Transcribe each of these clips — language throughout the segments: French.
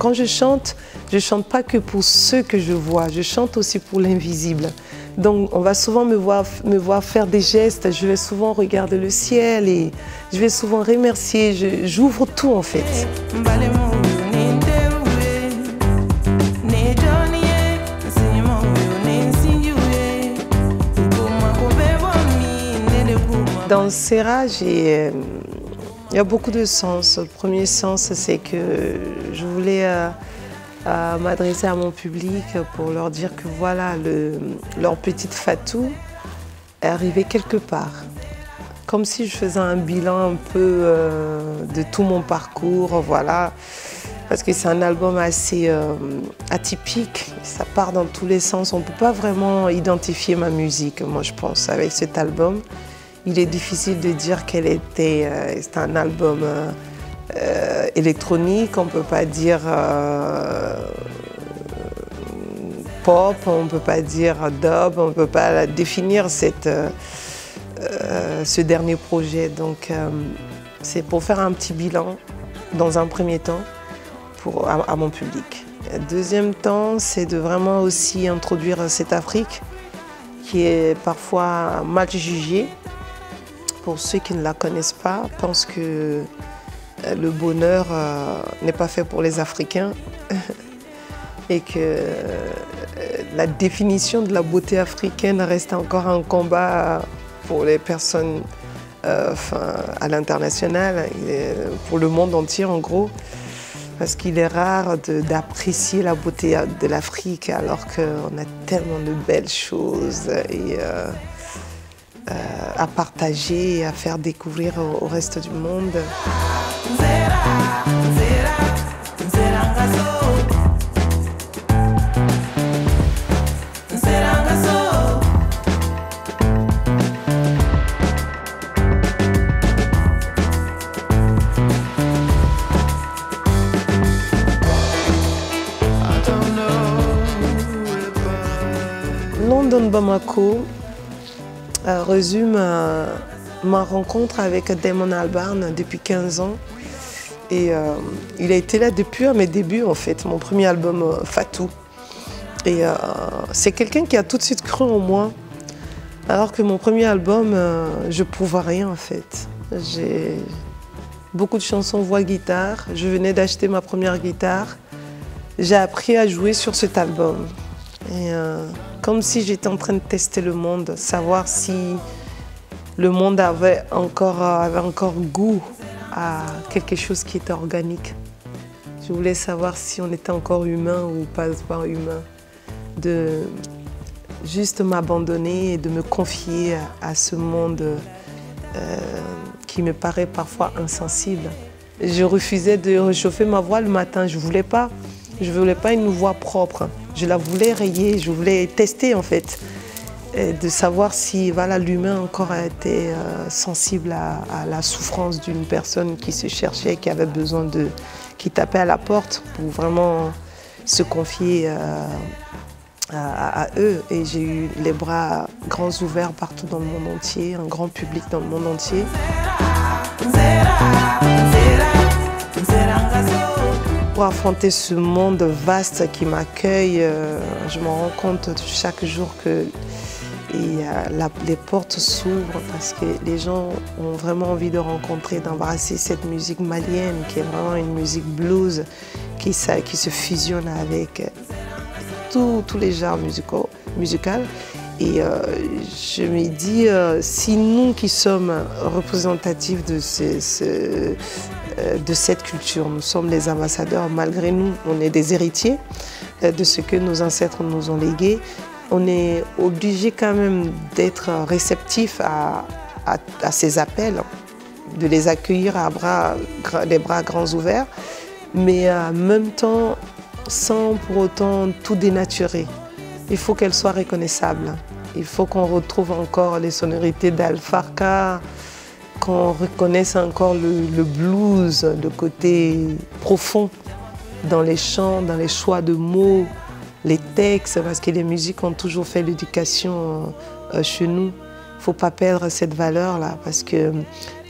quand je chante pas que pour ceux que je vois, je chante aussi pour l'invisible. Donc on va souvent me voir faire des gestes, je vais souvent regarder le ciel et je vais souvent remercier, j'ouvre tout en fait. Dans Serra, il y a beaucoup de sens. Le premier sens, c'est que je voulais m'adresser à mon public pour leur dire que voilà, leur petite Fatou est arrivée quelque part. Comme si je faisais un bilan un peu de tout mon parcours, voilà. Parce que c'est un album assez atypique, ça part dans tous les sens. On ne peut pas vraiment identifier ma musique, moi je pense, avec cet album. Il est difficile de dire qu'elle était, c'est un album électronique, on ne peut pas dire pop, on ne peut pas dire dub, on ne peut pas définir ce dernier projet. Donc c'est pour faire un petit bilan dans un premier temps à mon public. Deuxième temps, c'est de vraiment aussi introduire cette Afrique qui est parfois mal jugée. Pour ceux qui ne la connaissent pas, pensent que le bonheur n'est pas fait pour les Africains et que la définition de la beauté africaine reste encore un combat pour les personnes à l'international, pour le monde entier en gros, parce qu'il est rare d'apprécier la beauté de l'Afrique alors qu'on a tellement de belles choses à partager et à faire découvrir au reste du monde. London Bamako résume ma rencontre avec Damon Albarn depuis 15 ans. Et il a été là depuis mes débuts en fait, mon premier album Fatou. Et c'est quelqu'un qui a tout de suite cru en moi, alors que mon premier album, je prouvais rien en fait. J'ai beaucoup de chansons voix-guitare, je venais d'acheter ma première guitare. J'ai appris à jouer sur cet album. Et, comme si j'étais en train de tester le monde, savoir si le monde avait encore goût à quelque chose qui était organique. Je voulais savoir si on était encore humain ou pas humain. De juste m'abandonner et de me confier à ce monde qui me paraît parfois insensible. Je refusais de réchauffer ma voix le matin, je voulais pas. Je ne voulais pas une voix propre, je la voulais rayer, je voulais tester en fait, de savoir si voilà, l'humain encore était sensible à la souffrance d'une personne qui se cherchait, qui avait besoin qui tapait à la porte pour vraiment se confier à eux. Et j'ai eu les bras grands ouverts partout dans le monde entier, un grand public dans le monde entier. Pour affronter ce monde vaste qui m'accueille, je me rends compte chaque jour que les portes s'ouvrent parce que les gens ont vraiment envie de rencontrer, d'embrasser cette musique malienne qui est vraiment une musique blues qui se fusionne avec tous les genres musicaux. Et je me dis, si nous qui sommes représentatifs de cette culture, nous sommes les ambassadeurs, malgré nous, on est des héritiers de ce que nos ancêtres nous ont légué, on est obligé quand même d'être réceptif à ces appels, de les accueillir les bras grands ouverts, mais en même temps, sans pour autant tout dénaturer. Il faut qu'elle soit reconnaissable. Il faut qu'on retrouve encore les sonorités d'Alfarka, qu'on reconnaisse encore le blues, le côté profond dans les chants, dans les choix de mots, les textes, parce que les musiques ont toujours fait l'éducation chez nous. Il ne faut pas perdre cette valeur-là, parce que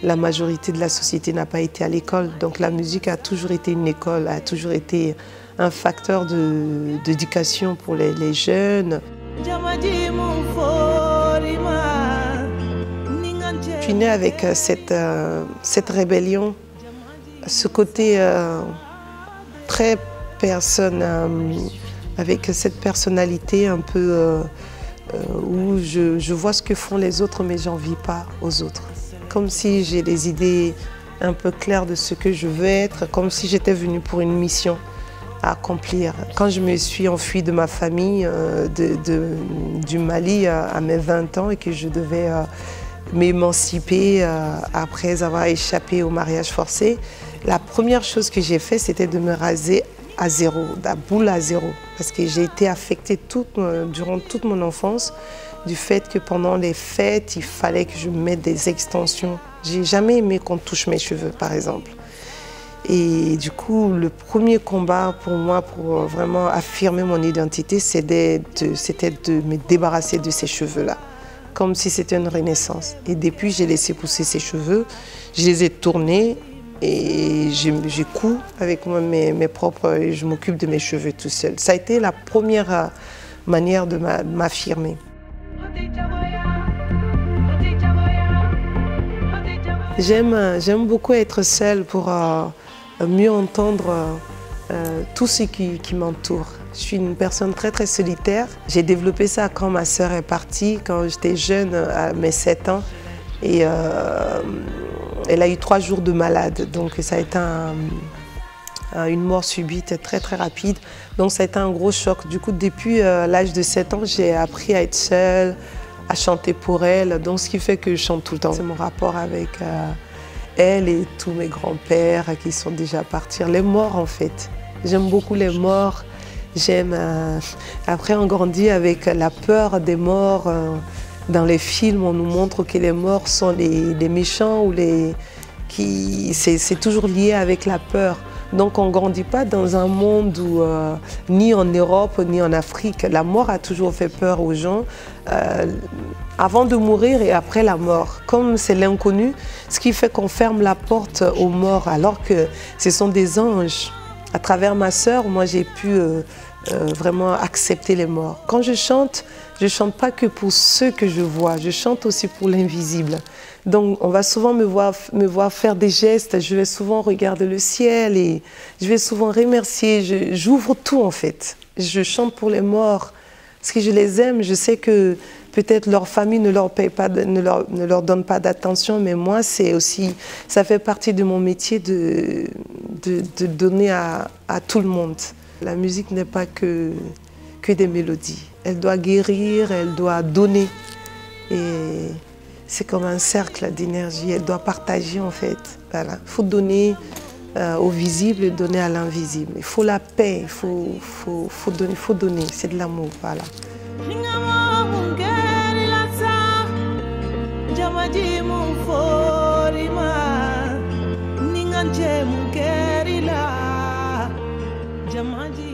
la majorité de la société n'a pas été à l'école. Donc la musique a toujours été une école, a toujours été un facteur d'éducation pour les jeunes. Je suis née avec cette rébellion, ce côté très personne, avec cette personnalité un peu où je vois ce que font les autres mais j'en vis pas aux autres. Comme si j'ai des idées un peu claires de ce que je veux être, comme si j'étais venue pour une mission à accomplir. Quand je me suis enfuie de ma famille du Mali à mes 20 ans et que je devais m'émanciper après avoir échappé au mariage forcé, la première chose que j'ai fait, c'était de me raser à zéro, la boule à zéro. Parce que j'ai été affectée durant toute mon enfance du fait que pendant les fêtes, il fallait que je mette des extensions. J'ai jamais aimé qu'on touche mes cheveux, par exemple. Et du coup, le premier combat pour moi, pour vraiment affirmer mon identité, c'était de me débarrasser de ces cheveux-là, comme si c'était une renaissance. Et depuis, j'ai laissé pousser ces cheveux, je les ai tournés et j'ai couds avec moi mes propres, je m'occupe de mes cheveux tout seul. Ça a été la première manière de m'affirmer. J'aime beaucoup être seule pour mieux entendre tout ce qui m'entoure. Je suis une personne très solitaire. J'ai développé ça quand ma sœur est partie, quand j'étais jeune, à mes 7 ans. Et elle a eu 3 jours de malade, donc ça a été une mort subite très rapide. Donc ça a été un gros choc. Du coup, depuis l'âge de 7 ans, j'ai appris à être seule, à chanter pour elle. Donc ce qui fait que je chante tout le temps. C'est mon rapport avec elle et tous mes grands-pères qui sont déjà partis. Les morts, en fait. J'aime beaucoup les morts. Après, on grandit avec la peur des morts. Dans les films, on nous montre que les morts sont les méchants ou c'est toujours lié avec la peur. Donc on ne grandit pas dans un monde où, ni en Europe, ni en Afrique, la mort a toujours fait peur aux gens, avant de mourir et après la mort. Comme c'est l'inconnu, ce qui fait qu'on ferme la porte aux morts, alors que ce sont des anges. À travers ma sœur, moi j'ai pu vraiment accepter les morts. Quand je chante pas que pour ceux que je vois, je chante aussi pour l'invisible. Donc on va souvent me voir faire des gestes, je vais souvent regarder le ciel et je vais souvent remercier, j'ouvre tout en fait. Je chante pour les morts parce que je les aime, je sais que peut-être leur famille ne leur donne pas d'attention, mais moi c'est aussi, ça fait partie de mon métier de donner à tout le monde. La musique n'est pas que des mélodies. Elle doit guérir, elle doit donner. Et c'est comme un cercle d'énergie. Elle doit partager en fait. Voilà. Il faut donner au visible et donner à l'invisible. Il faut la paix, il faut donner. C'est de l'amour. Voilà. Jamadi